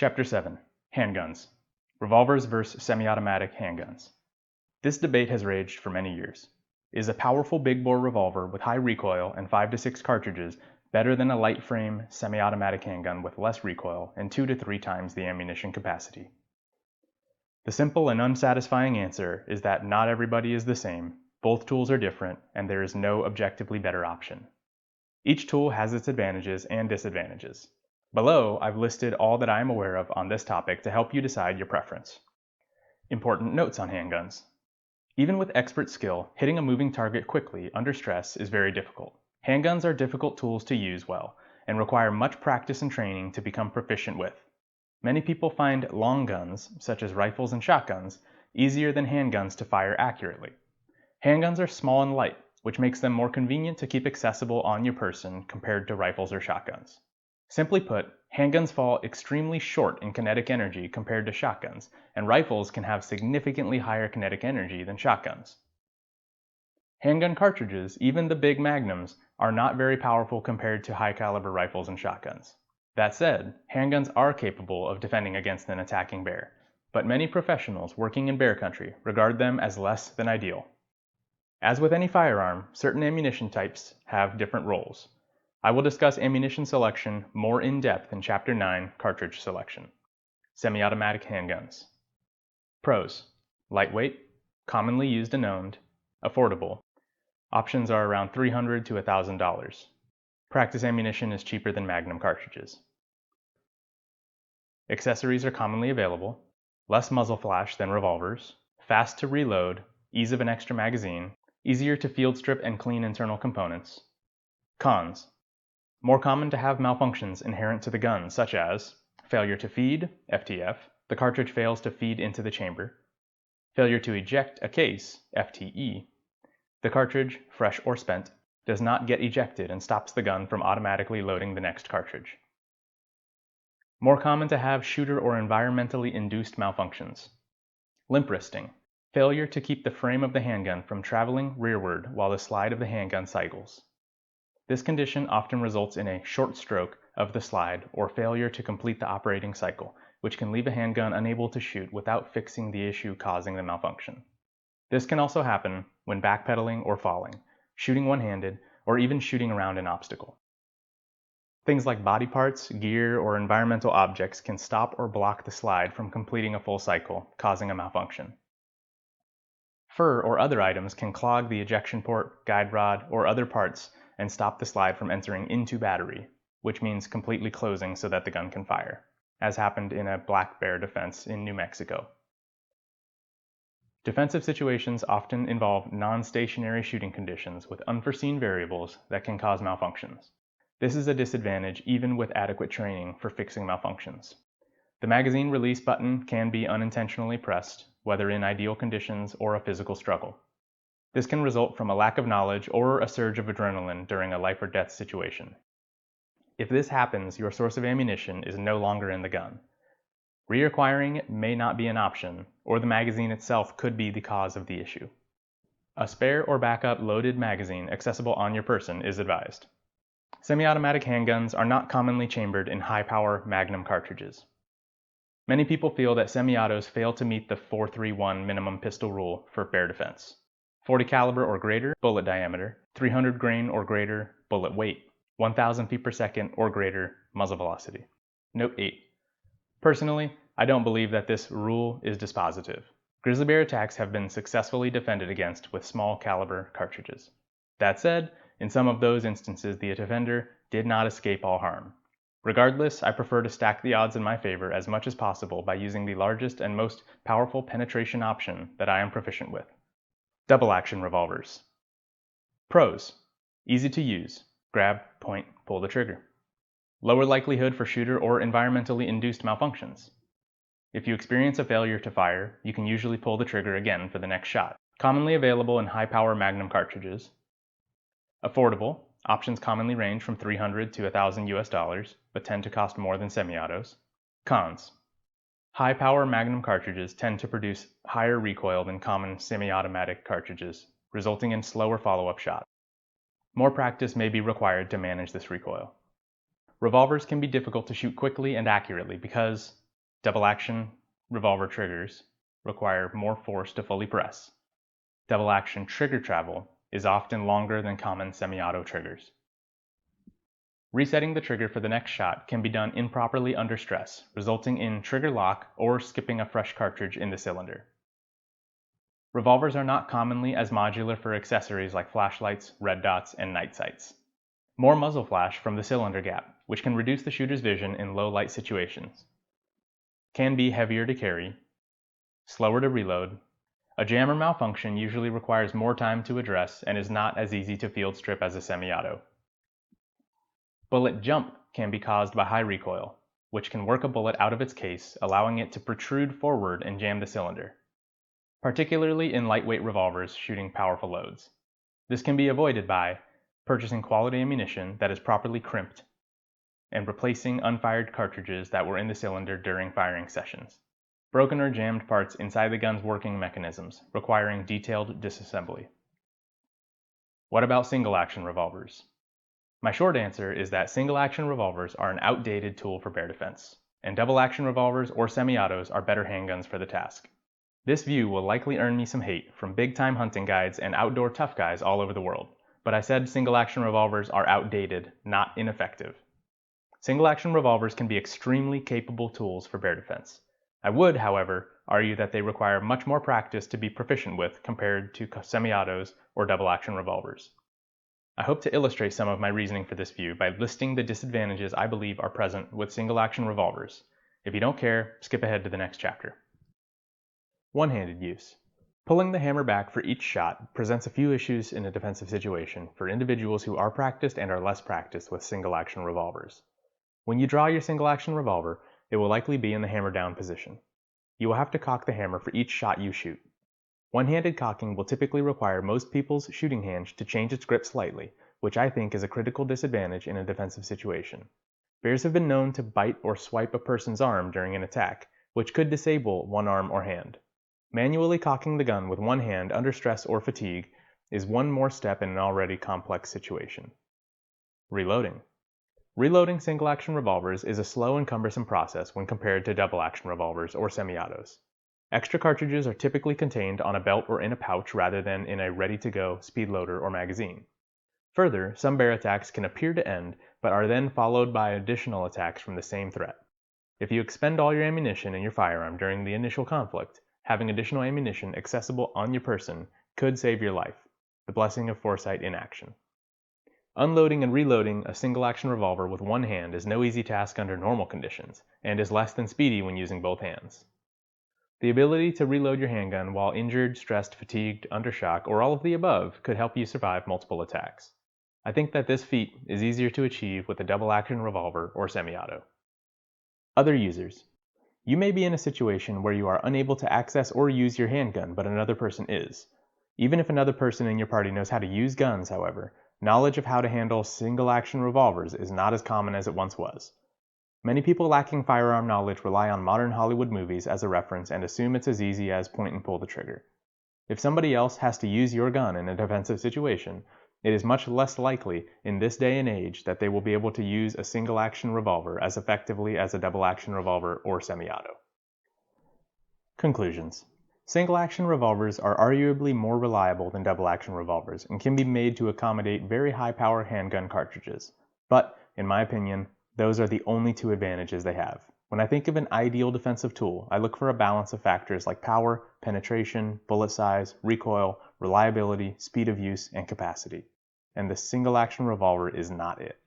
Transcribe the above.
Chapter 7. Handguns. Revolvers versus semi-automatic handguns. This debate has raged for many years. Is a powerful big-bore revolver with high recoil and 5 to 6 cartridges better than a light-frame, semi-automatic handgun with less recoil and 2 to 3 times the ammunition capacity? The simple and unsatisfying answer is that not everybody is the same, both tools are different, and there is no objectively better option. Each tool has its advantages and disadvantages. Below, I've listed all that I am aware of on this topic to help you decide your preference. Important notes on handguns. Even with expert skill, hitting a moving target quickly under stress is very difficult. Handguns are difficult tools to use well and require much practice and training to become proficient with. Many people find long guns, such as rifles and shotguns, easier than handguns to fire accurately. Handguns are small and light, which makes them more convenient to keep accessible on your person compared to rifles or shotguns. Simply put, handguns fall extremely short in kinetic energy compared to shotguns, and rifles can have significantly higher kinetic energy than shotguns. Handgun cartridges, even the big magnums, are not very powerful compared to high-caliber rifles and shotguns. That said, handguns are capable of defending against an attacking bear, but many professionals working in bear country regard them as less than ideal. As with any firearm, certain ammunition types have different roles. I will discuss ammunition selection more in depth in Chapter 9, Cartridge Selection. Semi-automatic handguns. Pros: lightweight, commonly used and owned, affordable. Options are around $300 to $1,000. Practice ammunition is cheaper than Magnum cartridges. Accessories are commonly available, less muzzle flash than revolvers, fast to reload, ease of an extra magazine, easier to field strip and clean internal components. Cons: more common to have malfunctions inherent to the gun, such as failure to feed, FTF, the cartridge fails to feed into the chamber, failure to eject a case, FTE, the cartridge, fresh or spent, does not get ejected and stops the gun from automatically loading the next cartridge. More common to have shooter or environmentally induced malfunctions. Limp wristing, failure to keep the frame of the handgun from traveling rearward while the slide of the handgun cycles. This condition often results in a short stroke of the slide or failure to complete the operating cycle, which can leave a handgun unable to shoot without fixing the issue causing the malfunction. This can also happen when backpedaling or falling, shooting one-handed, or even shooting around an obstacle. Things like body parts, gear, or environmental objects can stop or block the slide from completing a full cycle, causing a malfunction. Fur or other items can clog the ejection port, guide rod, or other parts and stop the slide from entering into battery, which means completely closing so that the gun can fire, as happened in a Grizzly Bear Defense in New Mexico. Defensive situations often involve non-stationary shooting conditions with unforeseen variables that can cause malfunctions. This is a disadvantage even with adequate training for fixing malfunctions. The magazine release button can be unintentionally pressed, whether in ideal conditions or a physical struggle. This can result from a lack of knowledge or a surge of adrenaline during a life or death situation. If this happens, your source of ammunition is no longer in the gun. Reacquiring it may not be an option, or the magazine itself could be the cause of the issue. A spare or backup loaded magazine accessible on your person is advised. Semi-automatic handguns are not commonly chambered in high-power Magnum cartridges. Many people feel that semi-autos fail to meet the 4.31 minimum pistol rule for bear defense. 40 caliber or greater, bullet diameter, 300 grain or greater, bullet weight, 1,000 feet per second or greater, muzzle velocity. Note 8. Personally, I don't believe that this rule is dispositive. Grizzly bear attacks have been successfully defended against with small caliber cartridges. That said, in some of those instances the offender did not escape all harm. Regardless, I prefer to stack the odds in my favor as much as possible by using the largest and most powerful penetration option that I am proficient with. Double action revolvers. Pros: easy to use, grab, point, pull the trigger. Lower likelihood for shooter or environmentally induced malfunctions. If you experience a failure to fire, you can usually pull the trigger again for the next shot. Commonly available in high-power Magnum cartridges. Affordable. Options commonly range from $300 to $1,000 but tend to cost more than semi-autos. Cons: high-power Magnum cartridges tend to produce higher recoil than common semi-automatic cartridges, resulting in slower follow-up shots. More practice may be required to manage this recoil. Revolvers can be difficult to shoot quickly and accurately because Double-action revolver triggers require more force to fully press. Double-action trigger travel is often longer than common semi-auto triggers. Resetting the trigger for the next shot can be done improperly under stress, resulting in trigger lock or skipping a fresh cartridge in the cylinder. Revolvers are not commonly as modular for accessories like flashlights, red dots, and night sights. More muzzle flash from the cylinder gap, which can reduce the shooter's vision in low light situations. Can be heavier to carry, slower to reload. A jammer malfunction usually requires more time to address and is not as easy to field strip as a semi-auto. Bullet jump can be caused by high recoil, which can work a bullet out of its case, allowing it to protrude forward and jam the cylinder, particularly in lightweight revolvers shooting powerful loads. This can be avoided by purchasing quality ammunition that is properly crimped and replacing unfired cartridges that were in the cylinder during firing sessions. Broken or jammed parts inside the gun's working mechanisms, requiring detailed disassembly. What about single-action revolvers? My short answer is that single-action revolvers are an outdated tool for bear defense, and double-action revolvers or semi-autos are better handguns for the task. This view will likely earn me some hate from big-time hunting guides and outdoor tough guys all over the world, but I said single-action revolvers are outdated, not ineffective. Single-action revolvers can be extremely capable tools for bear defense. I would, however, argue that they require much more practice to be proficient with compared to semi-autos or double-action revolvers. I hope to illustrate some of my reasoning for this view by listing the disadvantages I believe are present with single-action revolvers. If you don't care, skip ahead to the next chapter. One-handed use. Pulling the hammer back for each shot presents a few issues in a defensive situation for individuals who are practiced and are less practiced with single-action revolvers. When you draw your single-action revolver, it will likely be in the hammer down position. You will have to cock the hammer for each shot you shoot. One-handed cocking will typically require most people's shooting hand to change its grip slightly, which I think is a critical disadvantage in a defensive situation. Bears have been known to bite or swipe a person's arm during an attack, which could disable one arm or hand. Manually cocking the gun with one hand under stress or fatigue is one more step in an already complex situation. Reloading. Reloading single-action revolvers is a slow and cumbersome process when compared to double-action revolvers or semi-autos. Extra cartridges are typically contained on a belt or in a pouch rather than in a ready-to-go speed loader or magazine. Further, some bear attacks can appear to end, but are then followed by additional attacks from the same threat. If you expend all your ammunition in your firearm during the initial conflict, having additional ammunition accessible on your person could save your life, the blessing of foresight in action. Unloading and reloading a single-action revolver with one hand is no easy task under normal conditions, and is less than speedy when using both hands. The ability to reload your handgun while injured, stressed, fatigued, under shock, or all of the above could help you survive multiple attacks. I think that this feat is easier to achieve with a double-action revolver or semi-auto. Other users. You may be in a situation where you are unable to access or use your handgun, but another person is. Even if another person in your party knows how to use guns, however, knowledge of how to handle single-action revolvers is not as common as it once was. Many people lacking firearm knowledge rely on modern Hollywood movies as a reference and assume it's as easy as point and pull the trigger. If somebody else has to use your gun in a defensive situation, it is much less likely in this day and age that they will be able to use a single-action revolver as effectively as a double-action revolver or semi-auto. Conclusions. Single-action revolvers are arguably more reliable than double-action revolvers and can be made to accommodate very high-power handgun cartridges. But, in my opinion, those are the only two advantages they have. When I think of an ideal defensive tool, I look for a balance of factors like power, penetration, bullet size, recoil, reliability, speed of use, and capacity. And the single-action revolver is not it.